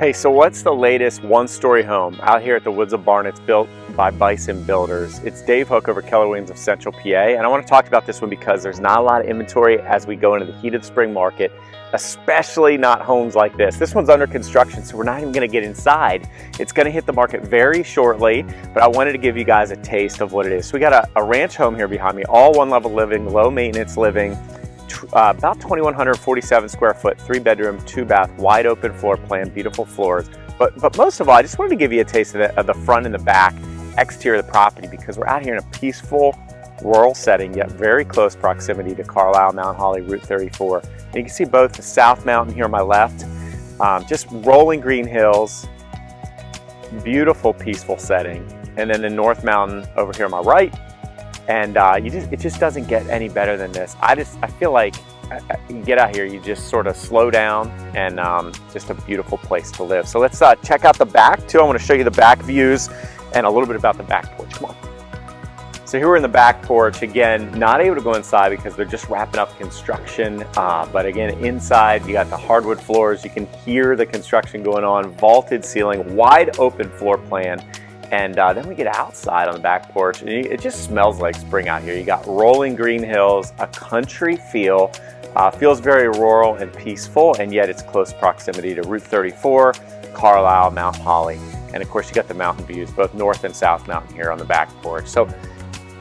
Hey, so what's the latest one-story home out here at the woods of Barnitz built by Bison Builders? It's Dave Hooke over Keller Williams of Central PA, and I want to talk about this one because there's not a lot of inventory as we go into the heat of the spring market, especially not homes like this. This one's under construction, so we're not even going to get inside. It's going to hit the market very shortly, but I wanted to give you guys a taste of what it is. So we got a ranch home here behind me, all one-level living, low-maintenance living. About 2,147 square foot, 3-bedroom, 2-bath, wide open floor plan, beautiful floors. But most of all, I just wanted to give you a taste of the front and the back exterior of the property because we're out here in a peaceful, rural setting, yet very close proximity to Carlisle, Mount Holly, Route 34. And you can see both the South Mountain here on my left, just rolling green hills, beautiful, peaceful setting. And then the North Mountain over here on my right. And it just doesn't get any better than this. I feel like you get out here, you just sort of slow down, and just a beautiful place to live. So let's check out the back too. I want to show you the back views and a little bit about the back porch. Come on. So here we're in the back porch. Again, not able to go inside because they're just wrapping up construction. But again, inside you got the hardwood floors. You can hear the construction going on. Vaulted ceiling, wide open floor plan. And then we get outside on the back porch, and it just smells like spring out here. You got rolling green hills, a country feel, feels very rural and peaceful, and yet it's close proximity to Route 34, Carlisle, Mount Holly. And of course you got the mountain views, both North and South Mountain here on the back porch. So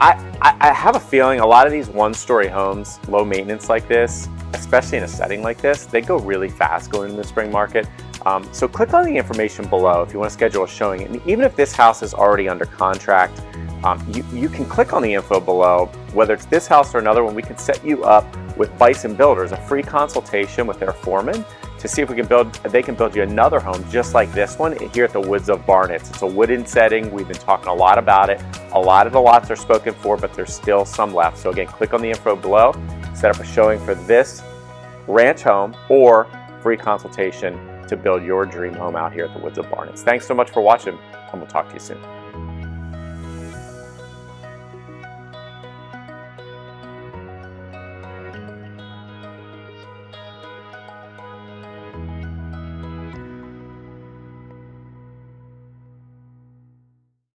I have a feeling a lot of these one-story homes, low maintenance like this, especially in a setting like this, they go really fast going into the spring market. So click on the information below if you want to schedule a showing. And even if this house is already under contract, you can click on the info below. Whether it's this house or another one, we can set you up with Bison Builders, a free consultation with their foreman to see if they can build you another home just like this one here at the woods of Barnitz. It's a wooden setting. We've been talking a lot about it. A lot of the lots are spoken for, but there's still some left. So again, click on the info below, set up a showing for this ranch home or free consultation to build your dream home out here at the woods of Barnitz. Thanks so much for watching, and we'll talk to you soon.